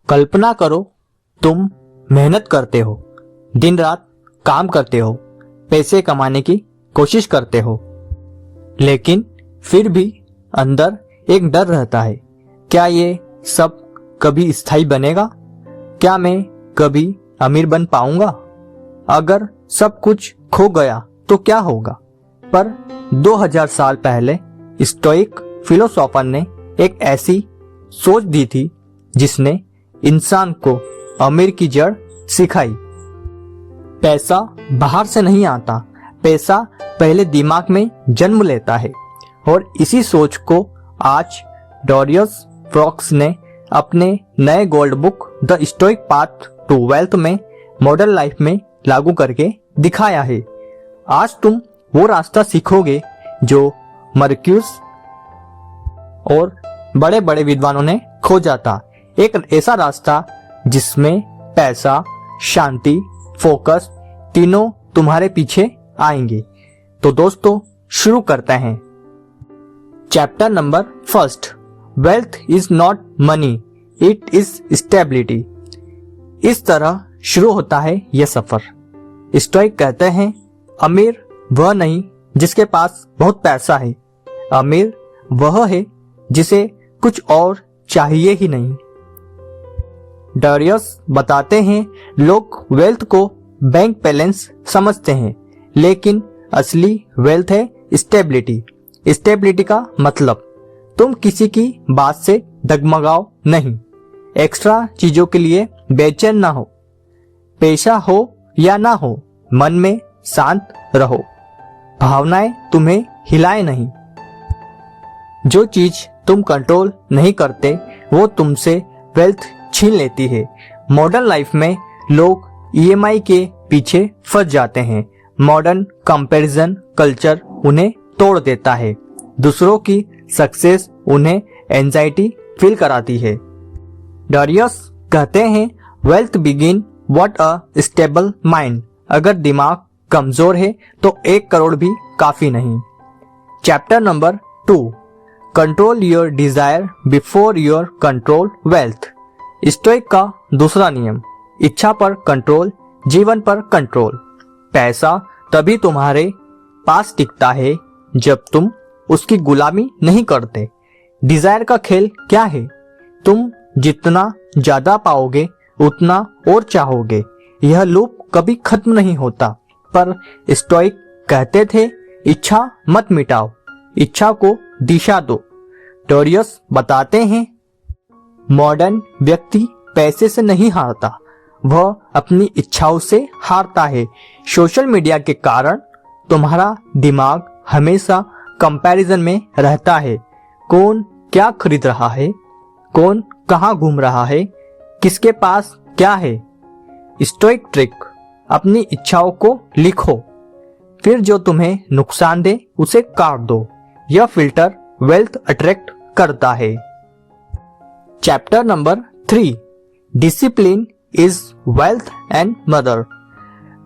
कल्पना करो, तुम मेहनत करते हो, दिन रात काम करते हो, पैसे कमाने की कोशिश करते हो, लेकिन फिर भी अंदर एक डर रहता है। क्या ये सब कभी स्थायी बनेगा? क्या मैं कभी अमीर बन पाऊंगा? अगर सब कुछ खो गया तो क्या होगा? पर 2000 साल पहले स्टोइक फिलोसोफर ने एक ऐसी सोच दी थी जिसने इंसान को अमीर की जड़ सिखाई। पैसा बाहर से नहीं आता, पैसा पहले दिमाग में जन्म लेता है। और इसी सोच को आज डॉरियस फ्रॉक्स ने अपने नए gold book the stoic path to wealth में मॉडर्न लाइफ में लागू करके दिखाया है। आज तुम वो रास्ता सीखोगे जो मर्क्यूस और बड़े बड़े विद्वानों ने खोजा था। एक ऐसा रास्ता जिसमें पैसा, शांति, फोकस तीनों तुम्हारे पीछे आएंगे। तो दोस्तों शुरू करते हैं। Chapter number 1, wealth is not money, it is stability. इस तरह शुरू होता है यह सफर। स्टोइक कहते हैं, अमीर वह नहीं जिसके पास बहुत पैसा है, अमीर वह है जिसे कुछ और चाहिए ही नहीं। डॉरियस बताते हैं, लोग वेल्थ को बैंक बैलेंस समझते हैं, लेकिन असली वेल्थ है स्टेबिलिटी। स्टेबिलिटी का मतलब तुम किसी की बात से डगमगाओ नहीं, एक्स्ट्रा चीजों के लिए बेचैन ना हो, पैसा हो या ना हो, मन में शांत रहो, भावनाएं तुम्हें हिलाए नहीं। जो चीज तुम कंट्रोल नहीं करते वो तुमसे वेल्थ छीन लेती है। मॉडर्न लाइफ में लोग ईएमआई के पीछे फंस जाते हैं। मॉडर्न कंपैरिजन कल्चर उन्हें तोड़ देता है। दूसरों की सक्सेस उन्हें एंजाइटी फील कराती है। डॉरियस कहते हैं, wealth begin what a stable mind. अगर दिमाग कमजोर है तो 1 करोड़ भी काफी नहीं। Chapter number 2, control your desire before your control wealth. Stoic का दूसरा नियम, इच्छा पर कंट्रोल, जीवन पर कंट्रोल। पैसा तभी तुम्हारे पास टिकता है जब तुम उसकी गुलामी नहीं करते। डिजायर का खेल क्या है? तुम जितना ज्यादा पाओगे उतना और चाहोगे। यह लूप कभी खत्म नहीं होता। पर स्टोइक कहते थे, इच्छा मत मिटाओ, इच्छा को दिशा दो। डॉरियस बताते हैं, मॉडर्न व्यक्ति पैसे से नहीं हारता, वह अपनी इच्छाओं से हारता है। सोशल मीडिया के कारण तुम्हारा दिमाग हमेशा कंपैरिजन में रहता है। कौन क्या खरीद रहा है, कौन कहां घूम रहा है, किसके पास क्या है। स्टोइक ट्रिक, अपनी इच्छाओं को लिखो, फिर जो तुम्हें नुकसान दे उसे काट दो। यह फिल्टर वेल्थ अट्रैक्ट करता है। Chapter number 3, discipline is wealth and mother.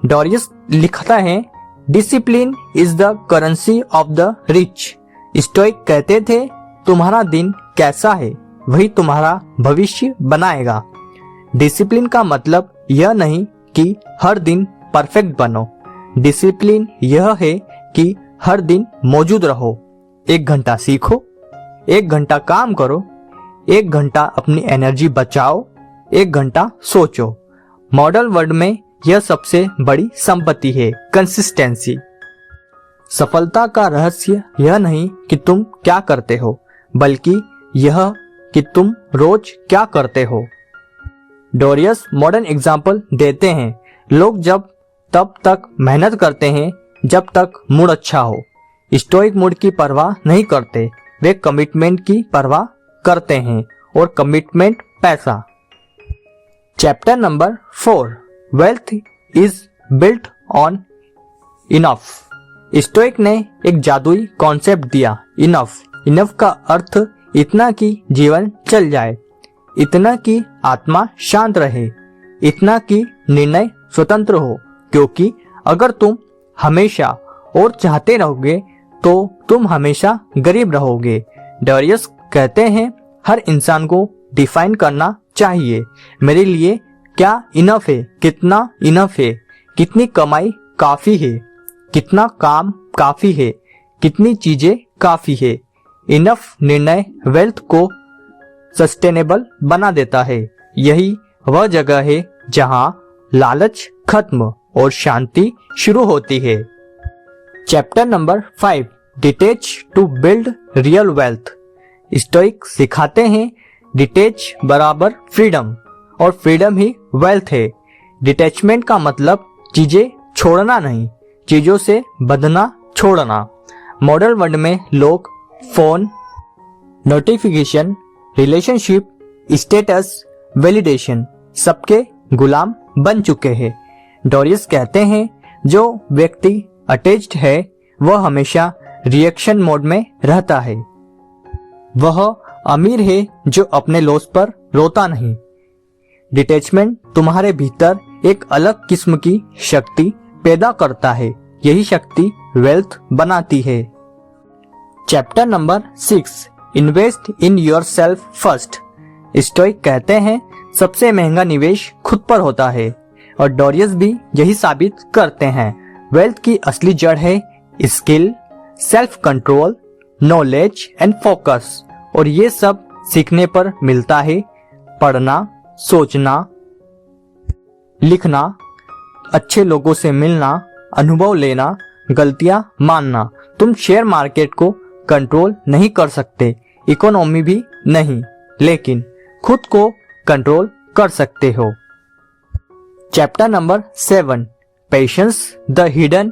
Darius लिखता है, discipline is the currency of the rich. Stoic कहते थे, तुम्हारा दिन कैसा है वही तुम्हारा भविष्य बनाएगा। डिसिप्लिन का मतलब यह नहीं कि हर दिन परफेक्ट बनो। डिसिप्लिन यह है कि हर दिन मौजूद रहो। 1 घंटा सीखो, 1 घंटा काम करो, 1 घंटा अपनी एनर्जी बचाओ, 1 घंटा सोचो। मॉडर्न वर्ल्ड में यह सबसे बड़ी संपत्ति है, कंसिस्टेंसी। सफलता का रहस्य यह नहीं कि तुम क्या करते हो, बल्कि यह कि तुम रोज क्या करते हो। डॉरियस मॉडर्न एग्जाम्पल देते हैं, लोग जब तब तक मेहनत करते हैं जब तक मूड अच्छा हो। स्टोइक मूड की परवाह नहीं करते, वे कमिटमेंट की परवाह करते हैं, और कमिटमेंट पैसा। Chapter number 4, wealth is built on enough. Stoic ने एक जादुई कॉन्सेप्ट दिया, इनफ। इनफ का अर्थ इतना कि जीवन चल जाए, इतना कि आत्मा शांत रहे, इतना कि निर्णय स्वतंत्र हो। क्योंकि अगर तुम हमेशा और चाहते रहोगे तो तुम हमेशा गरीब रहोगे। डॉरियस कहते हैं, हर इंसान को डिफाइन करना चाहिए, मेरे लिए क्या इनफ है, कितना इनफ है, कितनी कमाई काफी है, कितना काम काफी है, कितनी चीजें काफी है। इनफ निर्णय वेल्थ को सस्टेनेबल बना देता है। यही वह जगह है जहां लालच खत्म और शांति शुरू होती है। Chapter number 5, detach to build real wealth. Stoic सिखाते हैं डिटेच बराबर फ्रीडम और फ्रीडम ही वेल्थ है। डिटैचमेंट का मतलब चीजें छोड़ना नहीं, चीजों से बंधना छोड़ना। मॉडर्न वर्ल्ड में लोग phone, notification, relationship, status, validation सबके गुलाम बन चुके हैं। डोरियस कहते हैं जो व्यक्ति अटैच्ड है वह हमेशा रिएक्शन मोड में रहता है। वह अमीर है जो अपने लॉस पर रोता नहीं। डिटैचमेंट तुम्हारे भीतर एक अलग किस्म की शक्ति पैदा करता है। यही शक्ति वेल्थ बनाती है। Chapter number 6, invest in yourself first. Stoic कहते हैं सबसे महंगा निवेश खुद पर होता है और डोरियस भी यही साबित करते हैं। वेल्थ की असली जड़ है skill, self control, knowledge and focus, और ये सब सीखने पर मिलता है। पढ़ना, सोचना, लिखना, अच्छे लोगों से मिलना, अनुभव लेना, गलतियां मानना। तुम शेयर मार्केट को कंट्रोल नहीं कर सकते, इकोनॉमी भी नहीं, लेकिन खुद को कंट्रोल कर सकते हो। Chapter number 7, patience the hidden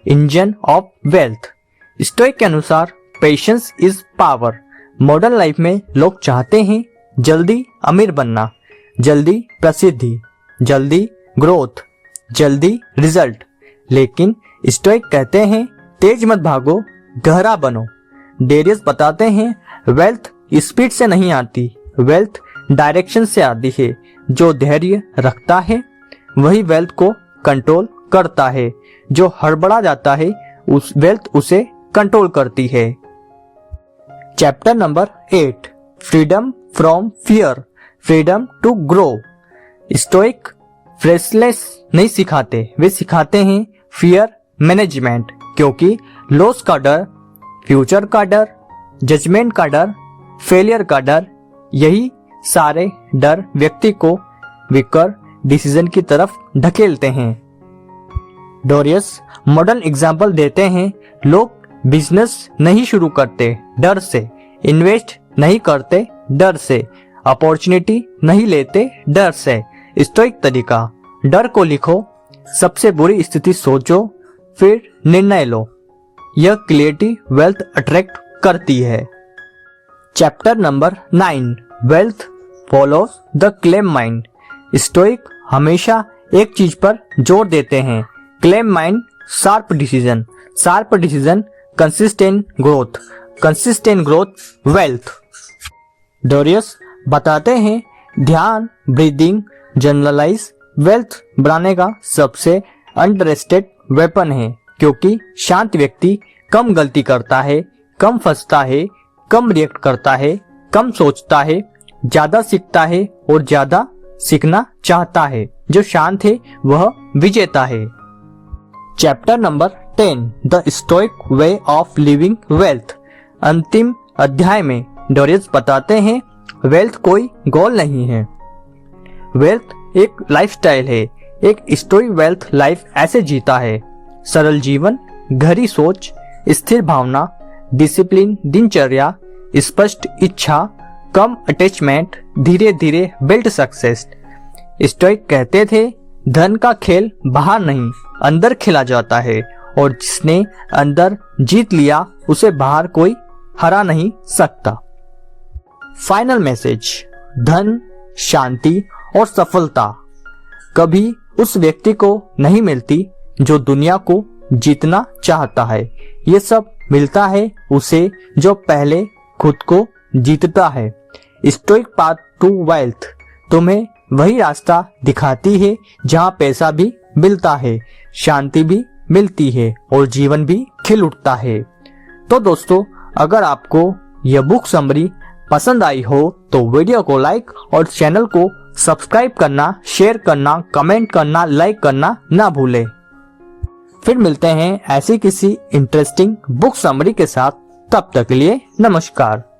engine of wealth. Stoic के अनुसार patience is power. Modern life में लोग चाहते हैं जल्दी अमीर बनना, जल्दी प्रसिद्धि, जल्दी ग्रोथ, जल्दी रिजल्ट, लेकिन स्टोइक कहते हैं तेज मत भागो, गहरा बनो। डेरियस बताते हैं वेल्थ स्पीड से नहीं आती, वेल्थ डायरेक्शन से आती है। जो धैर्य रखता है वही वेल्थ को कंट्रोल करता है। जो हड़बड़ा जाता है उस वेल्थ उसे कंट्रोल करती है। Chapter number 8, freedom from fear, freedom to grow. Stoic फ्रेशलेस नहीं सिखाते, वे सिखाते हैं फियर मैनेजमेंट, क्योंकि लॉस का डर, फ्यूचर का डर, जजमेंट का डर, फेलियर का डर, यही सारे डर व्यक्ति को विकर डिसीजन की तरफ ढकेलते हैं। डोरियस मॉडर्न एग्जाम्पल देते हैं। लोग बिजनेस नहीं शुरू करते डर से, इन्वेस्ट नहीं करते डर से, अपॉर्चुनिटी नहीं लेते डर से। स्टोइक तरीका, डर को लिखो, सबसे बुरी स्थिति सोचो, फिर निर्णय लो। यह क्लियरिटी वेल्थ अट्रैक्ट करती है। Chapter number 9, wealth follows the calm mind. Stoic हमेशा एक चीज पर जोर देते हैं, calm mind, sharp decision, consistent growth, consistent growth wealth. Darius बताते हैं ध्यान, ब्रीदिंग, जनरलाइज वेल्थ बढ़ाने का सबसे अंडररेटेड वेपन है, क्योंकि शांत व्यक्ति कम गलती करता है, कम फंसता है, कम रिएक्ट करता है, कम सोचता है, ज्यादा सीखता है और ज्यादा सीखना चाहता है। जो शांत है वह विजेता है। Chapter number 10, the stoic way of living wealth. अंतिम अध्याय में डोरियस बताते हैं वेल्थ कोई गोल नहीं है, वेल्थ एक लाइफस्टाइल है। एक स्टोइक वेल्थ लाइफ ऐसे जीता है, सरल जीवन, गहरी सोच, स्थिर भावना, डिसिप्लिन दिनचर्या, स्पष्ट इच्छा, कम अटैचमेंट, धीरे धीरे बिल्ड सक्सेस। स्टोइक कहते थे धन का खेल बाहर नहीं अंदर खेला जाता है, और जिसने अंदर जीत लिया उसे बाहर कोई हरा नहीं सकता। फाइनल मैसेज, धन, शांति और सफलता कभी उस व्यक्ति को नहीं मिलती जो दुनिया को जीतना चाहता है। ये सब मिलता है उसे जो पहले खुद को जीतता है। स्टोइक पाथ टू वेल्थ तुम्हें वही रास्ता दिखाती है जहां पैसा भी मिलता है, शांति भी मिलती है और जीवन भी खिल उठता है। तो दोस्तों, अगर आपको यह बुक समरी पसंद आई हो तो वीडियो को लाइक और चैनल को सब्सक्राइब करना, शेयर करना, कमेंट करना, लाइक करना ना भूलें। फिर मिलते हैं ऐसी किसी इंटरेस्टिंग बुक समरी के साथ। तब तक के लिए नमस्कार।